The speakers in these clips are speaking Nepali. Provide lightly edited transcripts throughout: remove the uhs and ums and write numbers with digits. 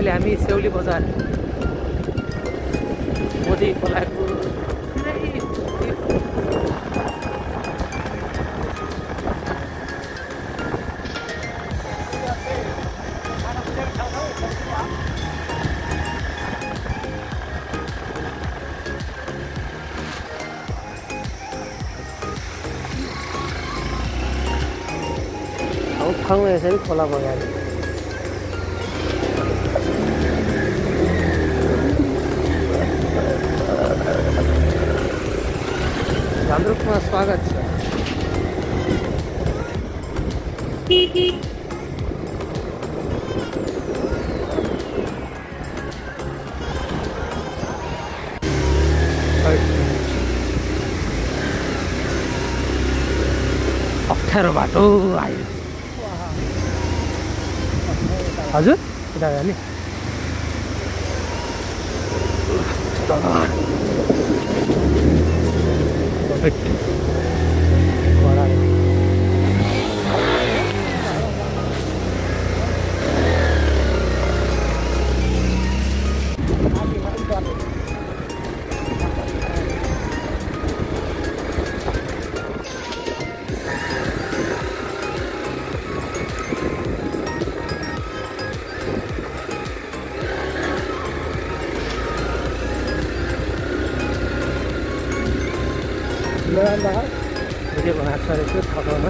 अहिले हामी सेउली बजार मोदी खोलाको ठाउँमा यसरी खोला बगाएर झान्द्रुकमा स्वागत छ। अप्ठ्यारो बाटो आयो हजुर उता जाने भिडियो बनाएको छ रहेछ ठाउँमा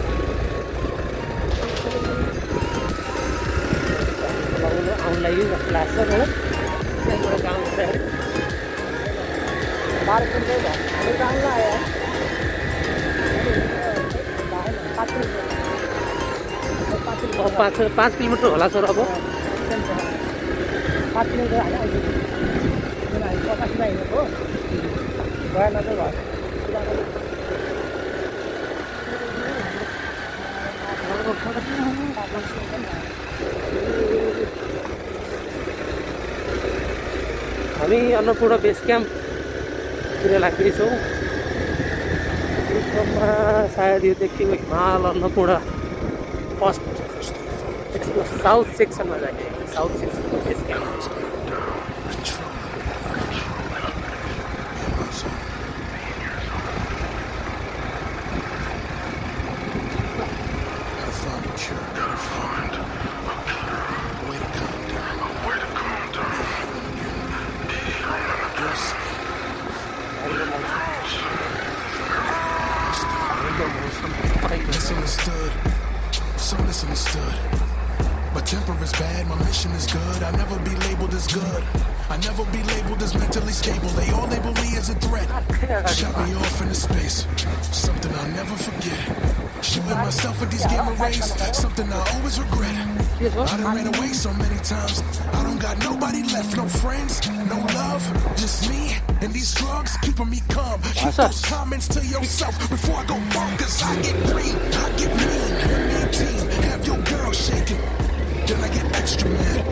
आउनु लागि जस्तो लाग्छ मलाई त्यहाँबाट गाउँ पाँच किलोमिटर होला सर अब 5 किलोमिटर हामी अन्नपूर्ण बेस क्याम्पतिर लाग्दैछौँ। सायद यो देखिएको हिमाल अन्नपूर्ण फर्स्ट साउथ सेक्सनमा जाने south section base camp misunderstood. My temper is bad, my mission is good. I never be labeled as good. I never be labeled as mentally stable. They all label me as a threat. Shut me off into space. Something I'll never forget. Shooting myself at these gamma rays. Something I always regret. I done ran away so many times. I don't got nobody left. No friends, no love. Just me and these drugs keeping me calm. Keep those comments to yourself before I go wrong. Cause I get green, I get mean. When team, have your girl shaking. Then I get extra mad.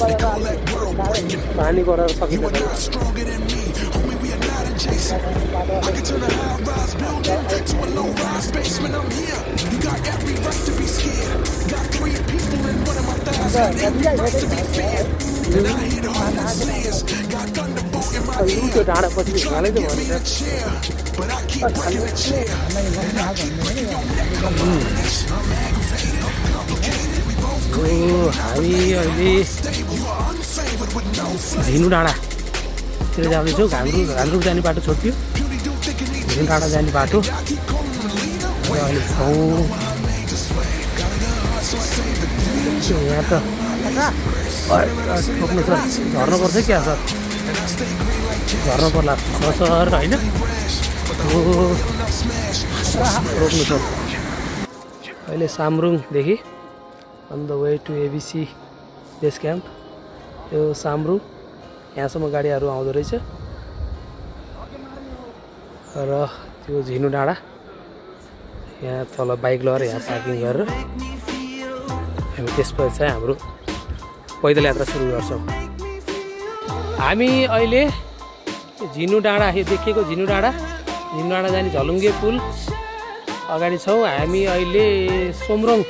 They call that world breaking. You are not stronger than me. Homie, we are not adjacent. I can turn a high-rise building to a low-rise basement. I'm here. You got every right to be scared. Got 3 people in one of my thighs. Got every right to be feared. And I hit hard as slayers. Got thunderbolt in my ear. You try to give me the chair, but I keep breaking the chair. And I keep breaking your neck. I'm aggravated, complicated. We both झिनु डाँडातिर जाँदैछौँ। घान्द्रुक जाने बाटो छोड्यो, झिनु डाँडा जाने बाटो अहिले छौँ। यहाँ त रोक्नु सर, झर्नु पर्छ क्या सर, झर्नु पर्ला सर होइन, रोक्नु सर। अहिले सामरुङदेखि on the way to ABC base camp. यो सामरुङ यहाँसम्म गाडीहरू आउँदो रहेछ र त्यो झिनु डाँडा यहाँ तल बाइक लगेर यहाँ पार्किङ गरेर हामी त्यसपछि चाहिँ हाम्रो पैदल यात्रा सुरु गर्छौँ। हामी अहिले झिनु डाँडा यो देखिएको झिनु डाँडा जाने झलुङ्गे पुल अगाडि छौँ। हामी अहिले सोमरङ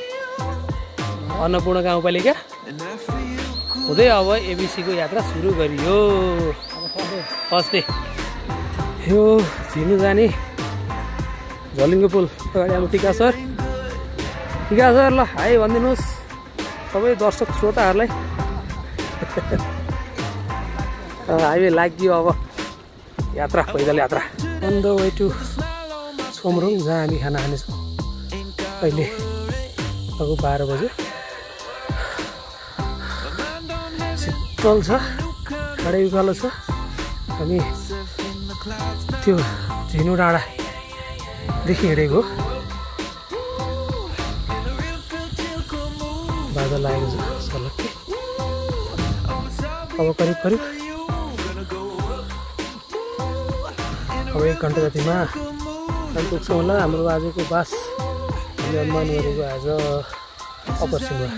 अन्नपूर्ण गाउँपालिका हुँदै अब एबिसीको यात्रा सुरु गरियो। फर्स्ट डे यो झिनु जाने झलिङ्गो पुल अगाडि अब टिका सर ल हाई भनिदिनुहोस् सबै दर्शक श्रोताहरूलाई। हाइवे लाग्यो अब यात्रा पैदल यात्रा अन द वे टु सोमरुङ जहाँ हामी खाना खानेछौँ। अहिले लगभग 12 बजे शीतल छ गाडी उकालो छ। हामी त्यो झिनु डाँडादेखि हिँडेको बादल लागेको छ सलक्कै। अब करिब अब 1 घन्टा जतिमा हामी पुग्छौँ होला। हाम्रो आजको बास हामीले अनुमान गरेको आज अप्पर सिन्वा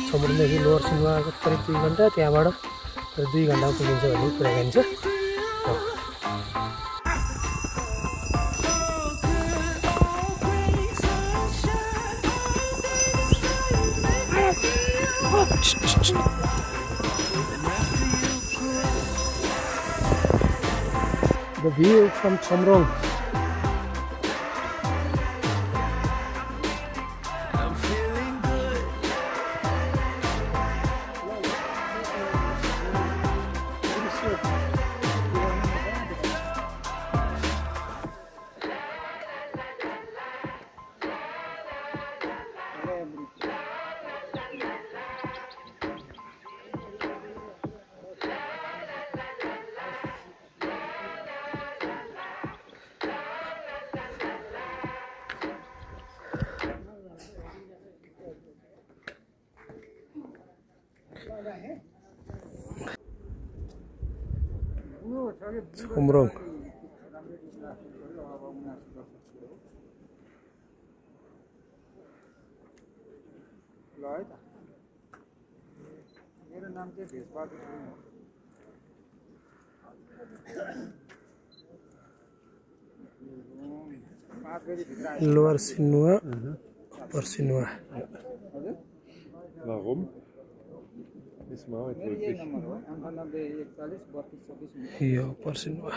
समुद्रदेखि लोवर सिन्वा करिब 2 घन्टा, त्यहाँबाट 2 घन्टामा पुगिन्छ भन्ने कुराकानी छ। The view from Chomrong. Chomrong. Lower Sinua, Upper Sinua. Warum? Ist mal wirklich. Hier, Upper Sinua.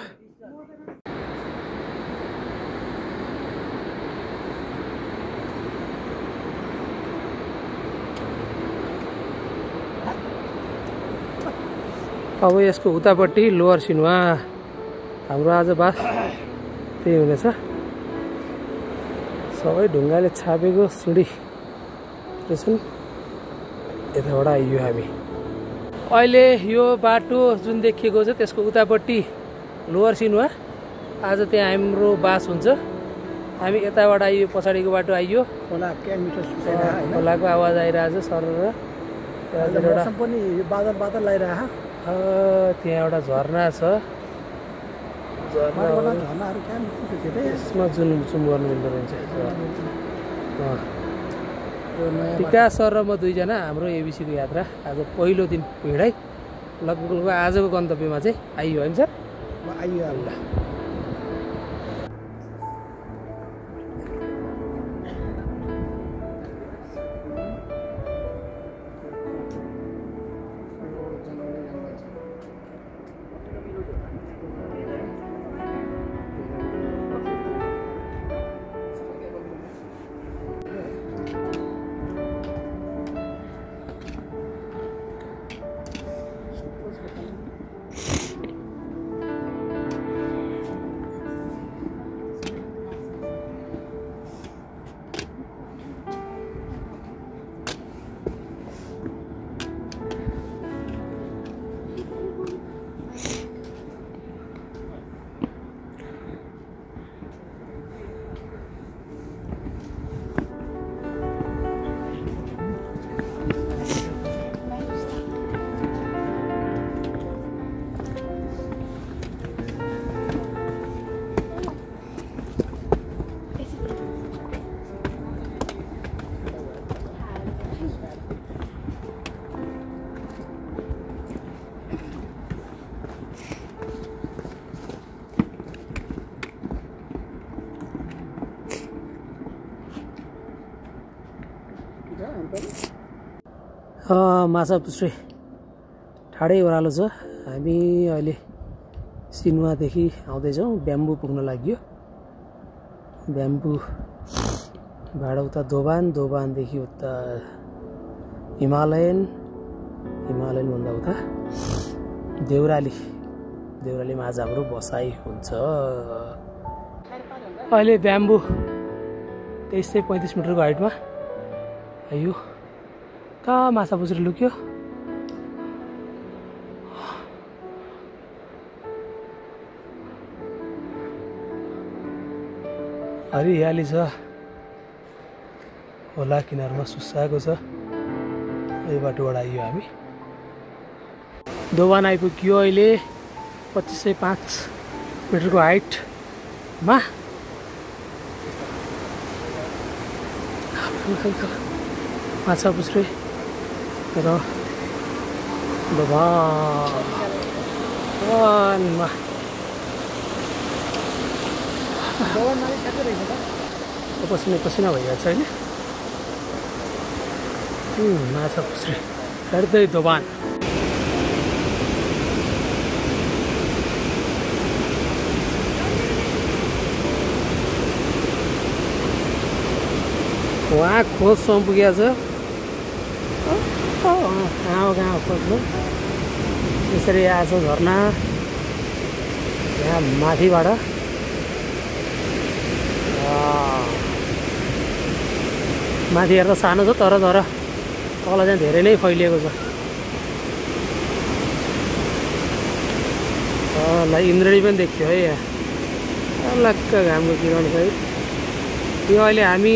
अब यसको उतापट्टि लोअर सिन्वा हाम्रो आज बास त्यही हुनेछ। सबै ढुङ्गाले छापेको सिँढी रहेछन्। यताबाट आइयो हामी। अहिले यो बाटो जुन देखिएको छ त्यसको उतापट्टि लोअर सिन्वा। आज त्यहाँ हाम्रो बास हुन्छ। हामी यताबाट आइयो, पछाडिको बाटो आइयो। खोलाको आवाज आइरहेछ सर र पनि बादल आइरहेछ। त्यहाँ एउटा झरना छ। यसमा जुन गर्नु मिल्दो रहेछ। टिका सर र म 2 जना हाम्रो एबिसीको यात्रा आज पहिलो दिन हिँडाइ लगभग आजको गन्तव्यमा चाहिँ आइयो होइन सर? आइयो। माछा पुछ्रे ठाडै ओह्रालो छ। हामी अहिले सिनुवादेखि आउँदैछौँ, ब्याम्बु पुग्न लाग्यो। ब्याम्बुबाट उता दोभानदेखि उता हिमालयनभन्दा उता देउरालीमा आज हाम्रो बसाइ हुन्छ। अहिले ब्याम्बु 2335 मिटरको हाइटमा यो कहाँ माछा पुछ्री लुक्यो। हरियाली छ, खोला किनारमा सुसाएको छ। यो बाटोबाट आइयो हामी। दोभान आइपुग्यो अहिले 2505 मिटरको हाइटमा। माछा पुछ्री र दोभानमा पसिना भइरहेको छ होइन। माछा पुछ्री हेर्दै दोभान। वहाँ खोजसम्म पुगेको छ। गाउँ खोज्नु यसरी आएको छ झरना यहाँ माथिबाट। माथि हेर्दा सानो छ, तर तल चाहिँ धेरै नै फैलिएको छ। ल इन्द्रेणी पनि देखियो है यहाँ, लक्क घामको किरण सहित। यो अहिले हामी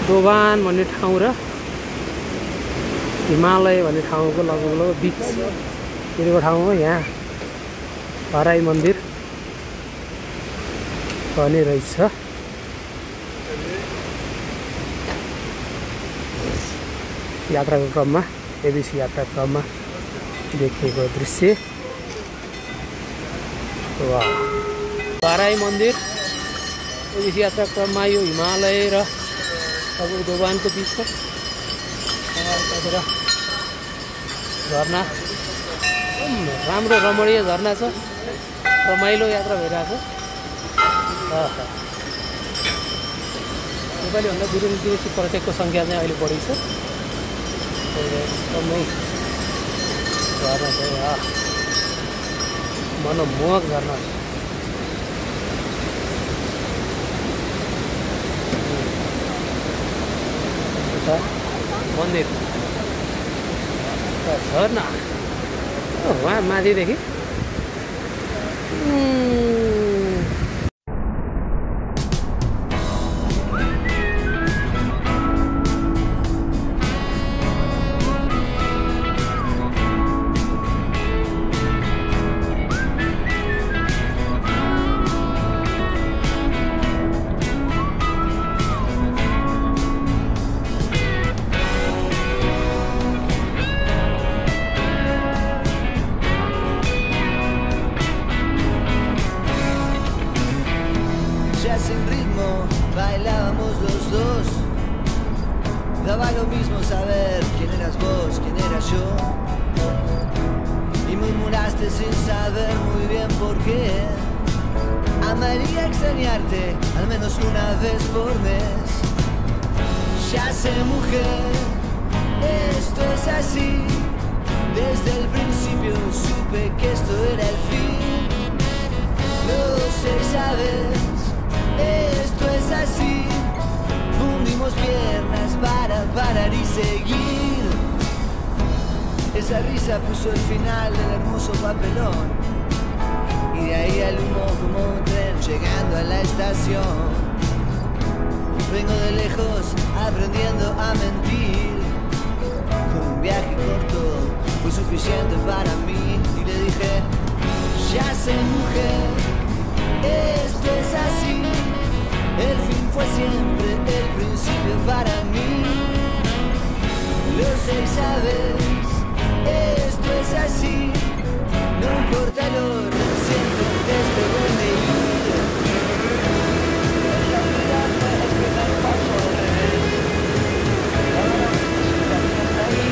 दोभान भन्ने ठाउँ र हिमालय भन्ने ठाउँको लगभग बिचतिरको ठाउँ हो। यहाँ हराई मन्दिर पनि रहेछ। यात्राको क्रममा, एबिसी यात्राको क्रममा देखिएको दृश्य। हराई मन्दिर एबिसी यात्राको क्रममा यो हिमालय र अब दोभानको बिचमा झरना, राम्रो रमणीय झरना छ। रमाइलो यात्रा भइरहेको छ। नेपालीभन्दा विदेशी पर्यटकको सङ्ख्या चाहिँ अहिले बढी छ। एकदमै झरना चाहिँ मनमोहक झरना छ। मन्दिर झरना वहाँ माथिदेखि sin ritmo bailábamos los dos. Daba lo mismo saber quién eras vos, quién era yo. Y murmuraste sin saber muy bien por qué. Amaría extrañarte al menos una vez por mes. Ya sé, mujer, esto es así. Desde el principio supe que esto era el fin. Lo sé, sabes, esto es así. Fundimos piernas para parar y seguir. Esa risa puso el final del hermoso papelón. Y de ahí al humo como un tren llegando a la estación. Vengo de lejos aprendiendo a mentir. Con un viaje corto fue suficiente para mí. Y le dije, ya sé, mujer, esto es así. El fin fue siempre el principio para mí. Lo sé y sabes, esto es así. No importa lo reciente antes de verme ir. La mirada es el primer paso al revés. Ahora necesitas ahí,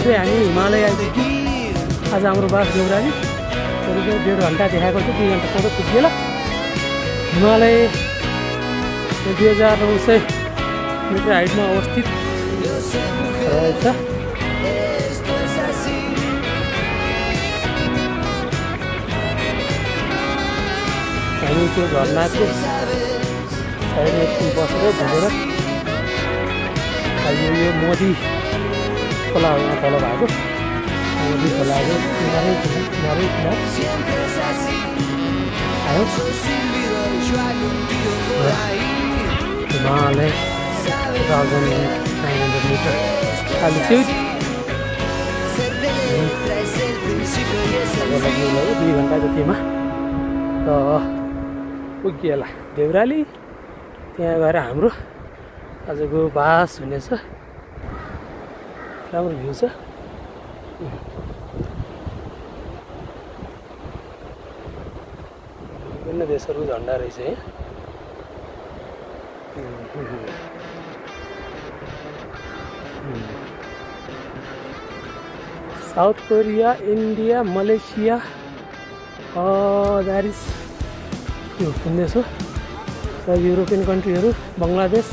चाहिँ हामी हिमालय आइपुग्यौँ। आज हाम्रो बास देउराली करिब 1.5 घन्टा देखाएको थियो, 2 घन्टा कतै पुग्यो। हिमालय 2900 मिटर हाइटमा अवस्थित रहेछ। हामी त्यो झरनाको साइडमा एकछिन बसेर घुमेर यो मोदी खोला तल भएको मोदी खोलाको किनारै आयो। हिमालय 1900 मिटर altitude 2 घन्टा जतिमा त पुगिएला देउराली। त्यहाँ गएर हाम्रो आजको बास हुनेछ। राम्रो भ्यू छ। विभिन्न देशहरूको झन्डा रहेछ यहाँ। South Korea, India, Malaysia, that is यो सुन्दैछु। र युरोपियन कन्ट्रीहरू बङ्गलादेश,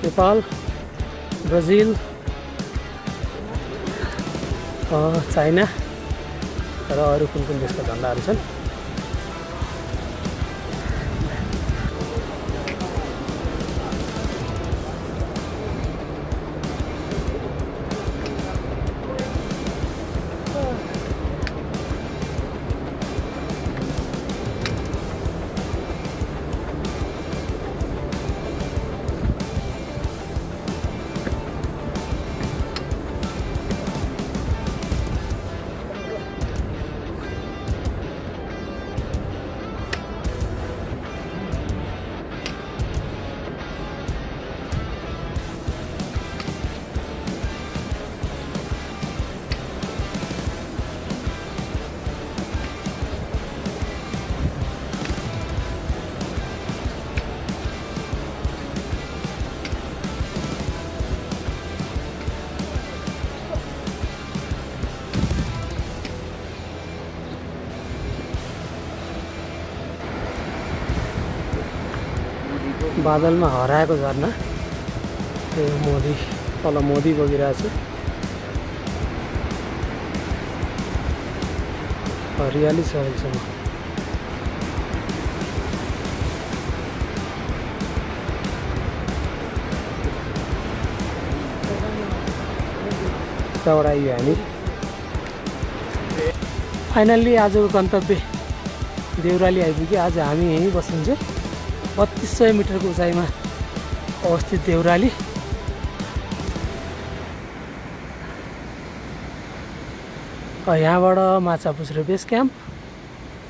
नेपाल, ब्राजिल, चाइना र अरू कुन कुन देशका झन्डाहरू छन्। बादलमा हराएको झरना त्यो मोदी तल मोदी बगिरहेछ। हरियाली छ अहिलेसम्म। त्यहाँबाट आइयो हामी फाइनल्ली आजको गन्तव्य देउराली आइपुग्यो। आज हामी यहीँ बसिन्छौँ। 3200 मिटरको उचाइमा अवस्थित देउराली। यहाँबाट माछापुच्छ्रे बेस क्याम्प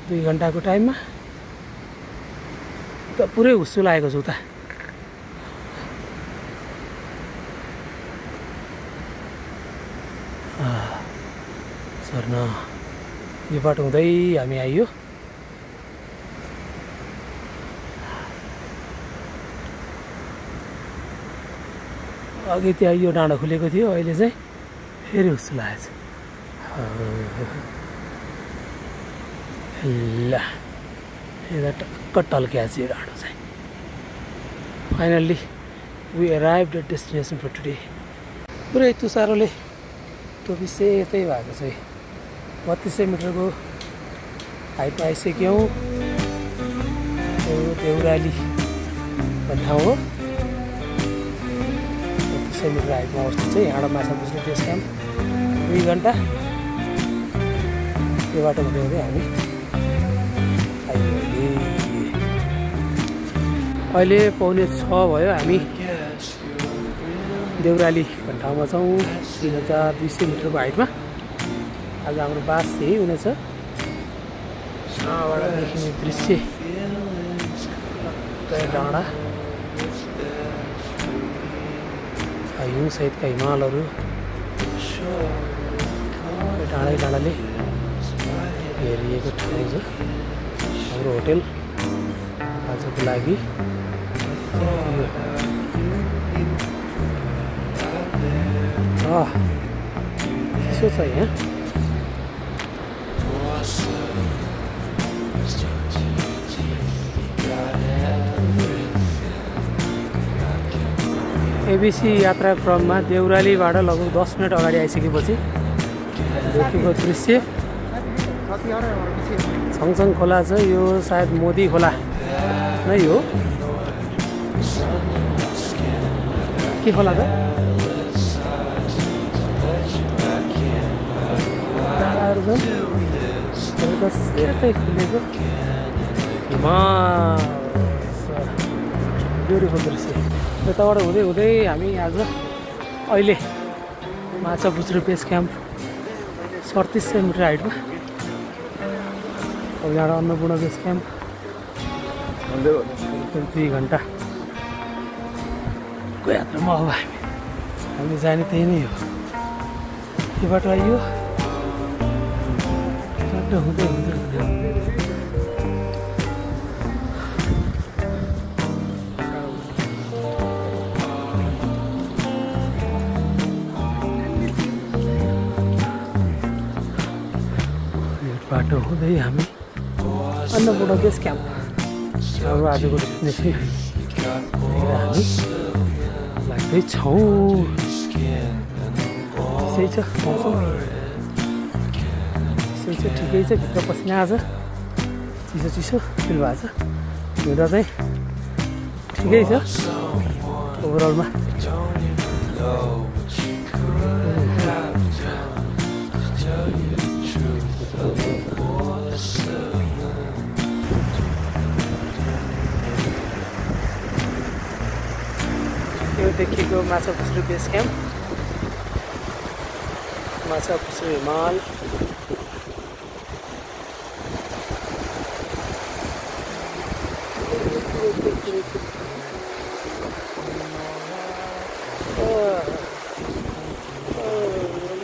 2 घन्टाको टाइममा त पुरै हुस्सु लागेको छ उता। झरना यो बाटो हुँदै हामी आइयो। अघि त्यहाँ यो डाँडा खुलेको थियो, अहिले चाहिँ फेरि हुस्सु लागेको छ। ल यता टक्क टल्किया छ यो डाँडो चाहिँ। Finally we arrived at destination for today. पुरै तुसारोले टोपी सेतै भएको छ। 3200 मिटरको हाइटमा आइसक्यौँ। यो देउराली भन्ने ठाउँ हो। 3200 मिटर हाइटमा अवस्थित चाहिँ यहाँबाट माछापुच्छ्रे बेस क्याम्प 2 घन्टा। यो बाटो हुँदै हुँदै हामी आइयो। अहिले 5:45 भयो। हामी देउराली भन्ने ठाउँमा छौँ। 3200 मिटरको हाइटमा। आज हाम्रो बास यही हुनेछ। यहाँबाट देखिने दृश्य डाँडा, हिउँ सहितका हिमालहरू डाँडै डाँडाले हेरिएको ठाउँ छ। हाम्रो होटेल आजको लागि चिसो छ यहाँ। एबिसी यात्रा क्रममा देउरालीबाट लगभग 10 मिनट अगाडि आइसकेपछि देखेको दृश्य सँगसँग खोला छ। यो सायद मोदी खोला नै हो। के खोला त? सेतै खुलेको हिमाल, ब्युटिफुल दृश्य। यताबाट हुँदै हुँदै हामी आज अहिले माछापुच्छ्रे बेस क्याम्प 3700 मिटर हाइटमा, यहाँबाट अन्नपूर्ण बेस क्याम्प 2 घन्टाको यात्रामा अब हामी जाने त्यही नै हो। यो बाटो आइयो हुँदै हुँदै हुँदै बाटो हुँदै हामी अन्नपूर्ण बेस क्याम्प अब आजको डेस्टिनेसन हामी लाग्दैछौँ। त्यसै छ मौसम, त्यसै छ ठिकै छ। भित्र पसिना आज चिसो चिसो फिल भएको छ। हिँड्दा चाहिँ ठिकै छ ओभरअलमा। यो देखिएको माछापुच्छ्रे बेस क्याम्प, माछापुच्छ्रे हिमाल।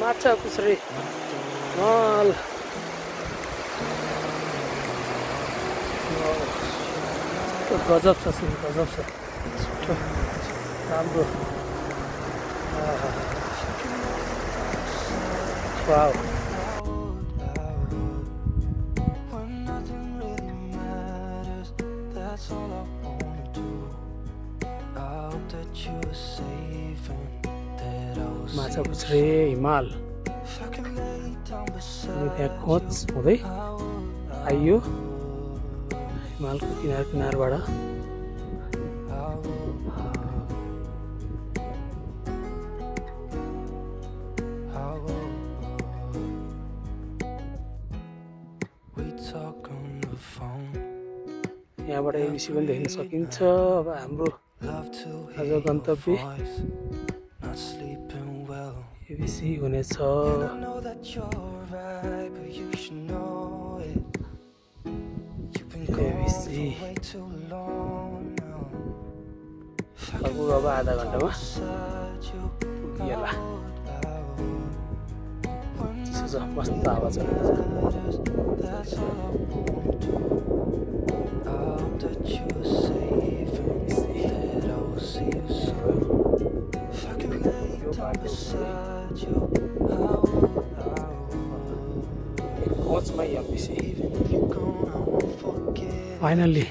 माछापुच्छ्रे हिमाल गजब छ, गजब छ, राम्रो। वाउ, माछापुच्छ्रे हिमाल। त्यहाँ खोज हुँदै आइयो हिमालको किनारबाट। यहाँबाट एबिसी पनि देख्न सकिन्छ। अब हाम्रो आज गन्तव्य एबिसी हुनेछ। एबिसी लगभग अब आधा घन्टामा पुगिएला। चिसो छ, मस्त हावा चलेको छ। Finally,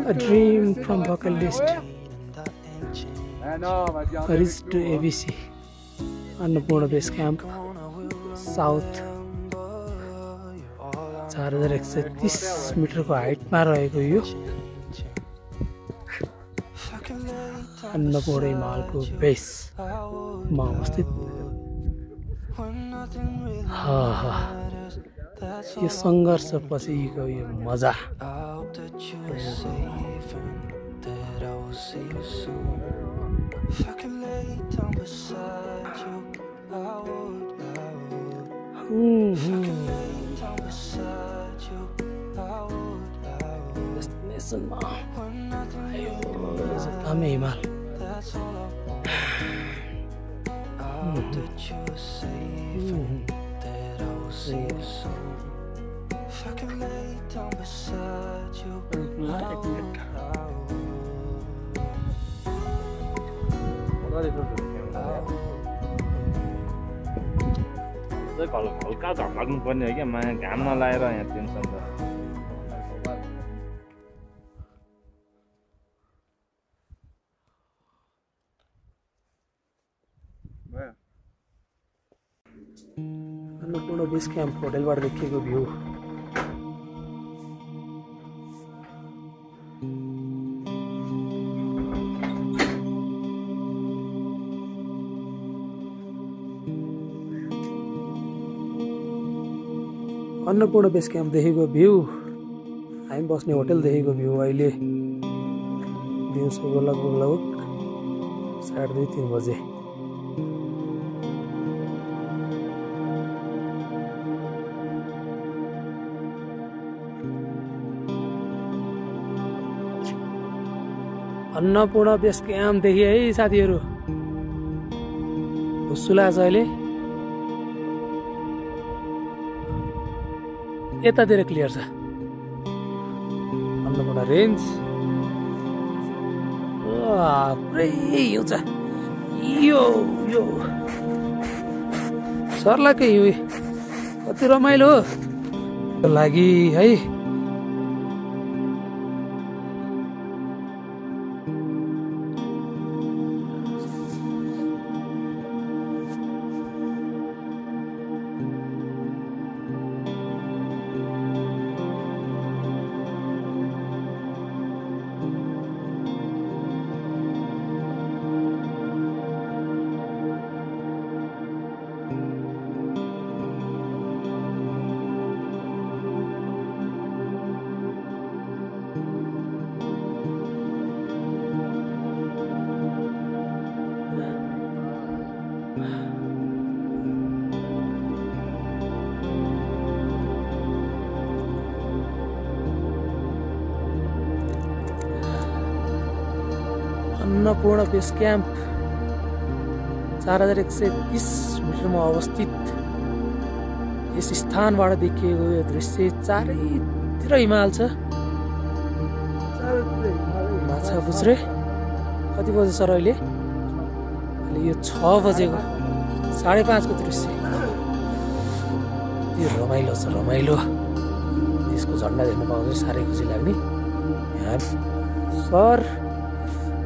a dream from bucket list reached to ABC, Annapurna Base Camp, South 4130 मिटरको हाइटमा रहेको यो अन्नपूर्ण हिमालको बेसमा अवस्थित। यो सङ्घर्षपछिको यो मजा। डेस्टिनेसनमा आयो एकदमै हिमाल। चाहिँ हल्का झर्लाग्नु पर्ने हो क्या माया घाम नलाएर यहाँ टेन्सन त अन्नपूर्ण बेस क्याम्प होटलबाट देखिएको भ्यू अन्नपूर्ण बेस क्याम्पदेखिको भ्यू हामी बस्ने होटलदेखिको भ्यू अहिले दिउँसोको लगभग 2:30-3 बजे अन्नपूर्ण बेस क्याम्पदेखि है साथीहरू हुस्सुला छ अहिले यतातिर क्लियर छ अन्नपूर्ण रेन्ज पुरै हिउँ छ यो सर्लाकै हिउँ कति रमाइलो हो लागि है अन्नपूर्ण बेस क्याम्प 4130 मिटरमा अवस्थित यस स्थानबाट देखिएको यो दृश्य चारैतिर हिमाल छ माछा पुछ्रे कति बजे सर अहिले यो 6 बजेको 5:30 को दृश्य यो रमाइलो छ रमाइलो त्यसको झन्डा देख्न पाउँदा साह्रै खुसी लाग्ने यहाँ सर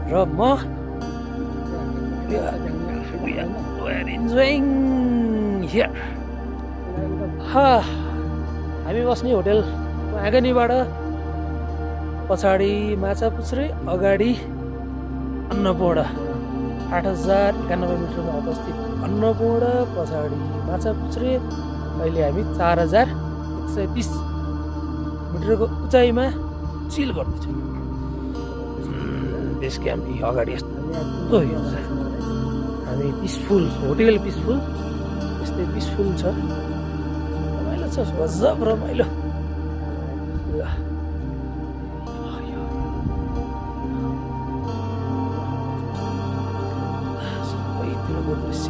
र म हामी बस्ने होटल आँगनीबाट पछाडि माछा पुछ्रे अगाडि अन्नपूर्ण 8091 मिटरमा अवस्थित अन्नपूर्ण पछाडि माछा पुछ्रे अहिले हामी 4130 मिटरको उचाइमा चिल गर्दैछौँ बेस क्याम्प अगाडि यस्तो हिउँ छ हामी पिसफुल होटल पिसफुल यस्तै पिसफुल छ रमाइलो छ गजब रमाइलो सबैतिरको दृश्य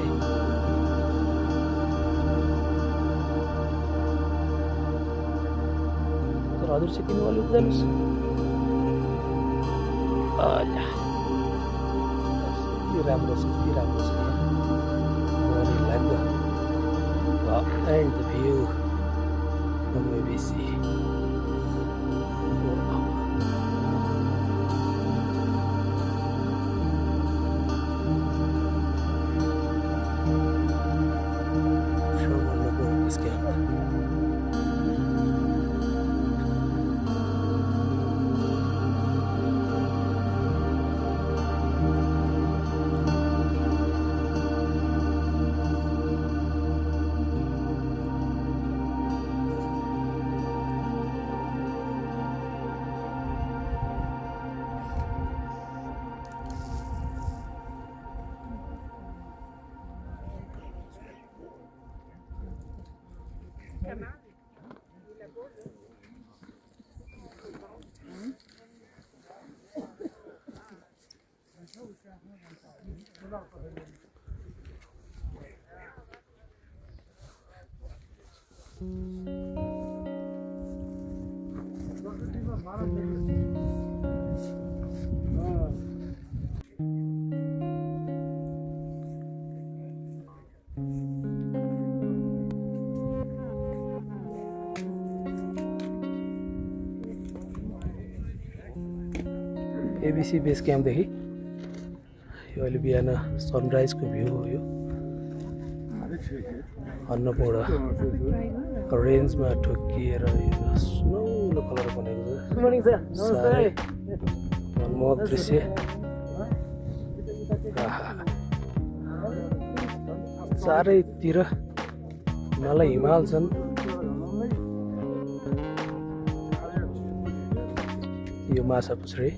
हजुर चाहिँ किन वाली जानुहोस् राम्रो छ लाग्दो and the view from ABC ABC base क्याम्पदेखि यो अहिले बिहान सनराइजको भ्यू हो यो अन्नपूर्ण रेन्जमा ठोकिएर यो सुनौलो कलर बनेको छ साह्रै मनमोहक दृश्य चारैतिर हिमाल हिमाल छन् यो माछापुच्छ्रे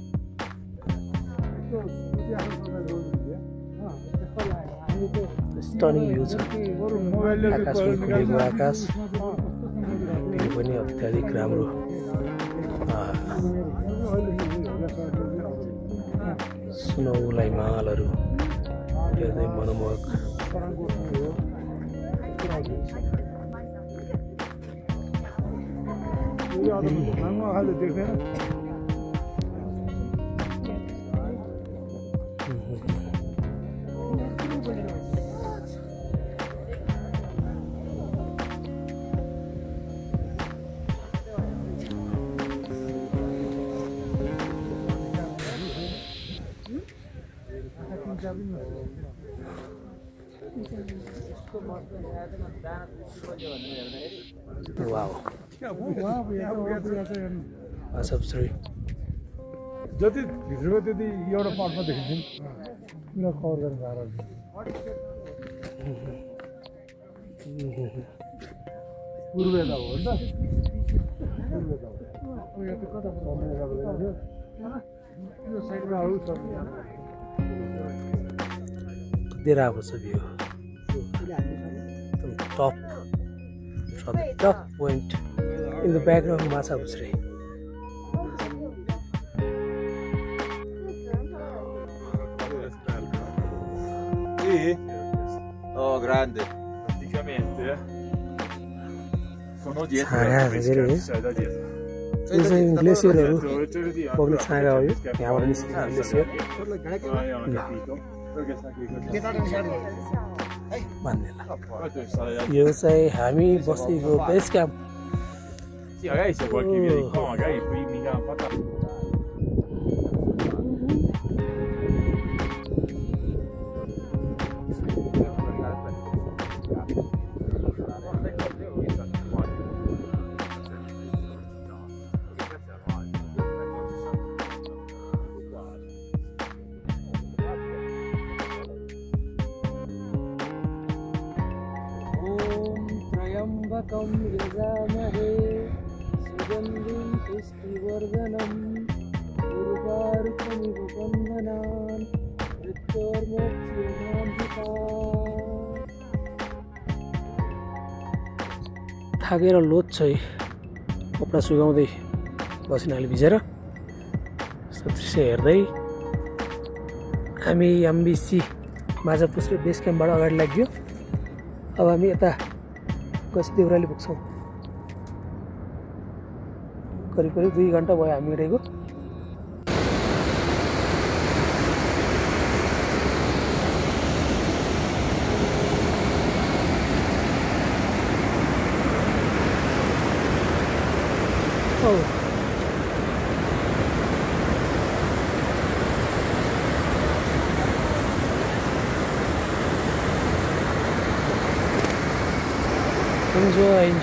स्टनिङ भ्यू छ आकाशमा खुलेको आकाश भ्यू पनि अत्याधिक राम्रो सुनौला हिमालहरू हेर्दै मनमोहक वाओ माछापुच्छ्रे जति भित्रको त्यति एउटा पार्टमा देखिन्छ नि कभर गर्न गाह्रो पूर्वे त हो नि त पूर्वे त हो यो त कता यो साइडमा आउ छ धेरै आएको छ view top from the top point in the background Machhapuchhre Oh, grande. Praticamente sono dietro छाँगा pesca, यो चाहिँ ग्लेसियरहरू बग्ने छाँगा हो यो यहाँबाट निस्किने ग्लेसियर यो चाहिँ हामी बसेको base camp Sì, magari c'è qualche via di qua, magari poi mica fatta. त्र्यम्बकं यजामहे सुगन्धिं पुष्टिवर्धनं उर्वारुकमिव बन्धनान् मृत्योर्मोक्षेणामृता थाकेर लोत छ कपडा सुकाउँदै बसिनाले भिजेर यस्तो दृश्य हेर्दै हामी एमबिसी माछापुच्छ्रे बेस क्याम्पबाट अगाडि लाग्यो अब हामी यता गजदेउराली पुग्छौँ करिब 2 घन्टा भयो हामी हिँडेको Enjoy.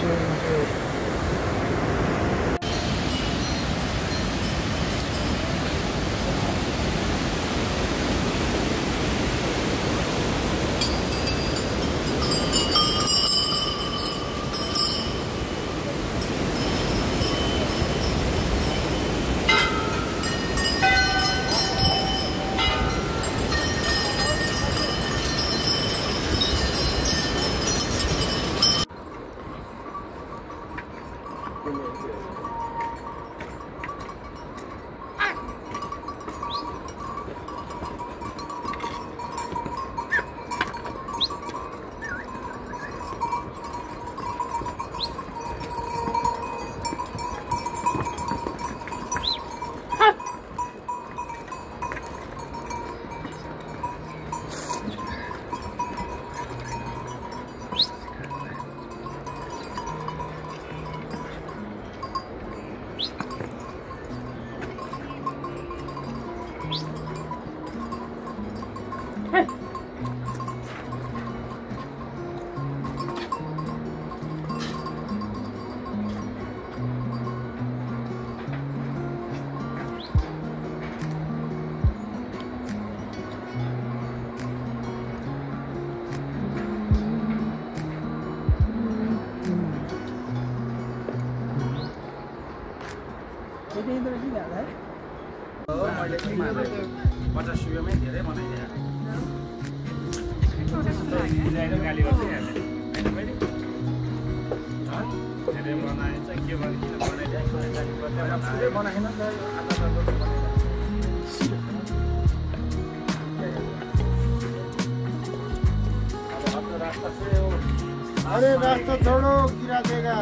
अरे रास्ता छोड़ो गिरा देगा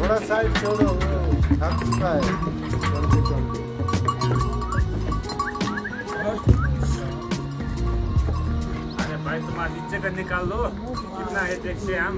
थोड़ा साइड छोड़ो थक चुका है चलते चलते अरे भाई तुम्हारा नीचे का निकाल दो कितना है देखते हम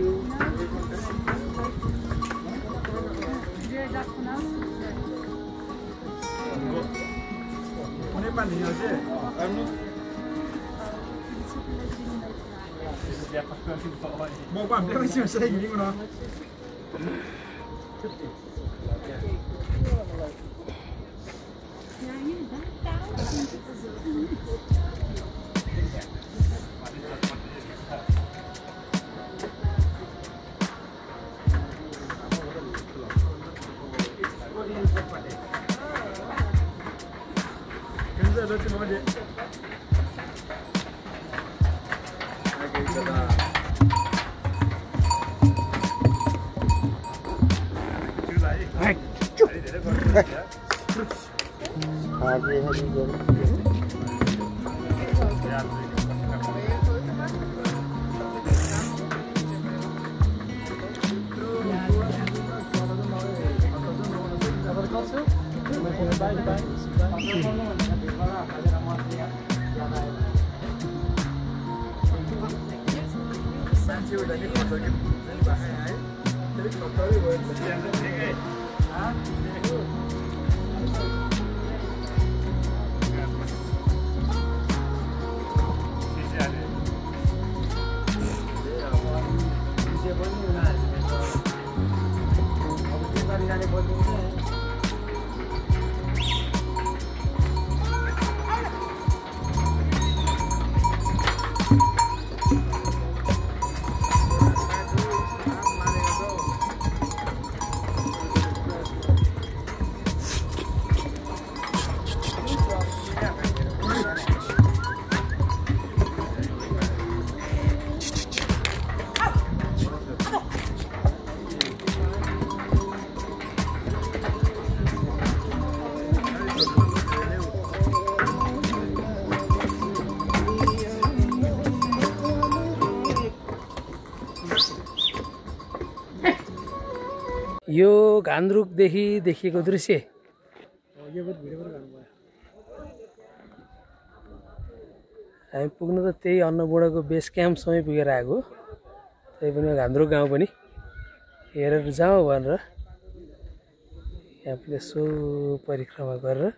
आगे है यो घान्द्रुकदेखि देखिएको दृश्य हामी पुग्नु त त्यही अन्नपूर्णाको बेस क्याम्पसम्मै पुगेर आएको त्यही पनि घान्द्रुक गाउँ पनि हेरेर जाउँ भनेर यहाँ पनि यसो परिक्रमा गरेर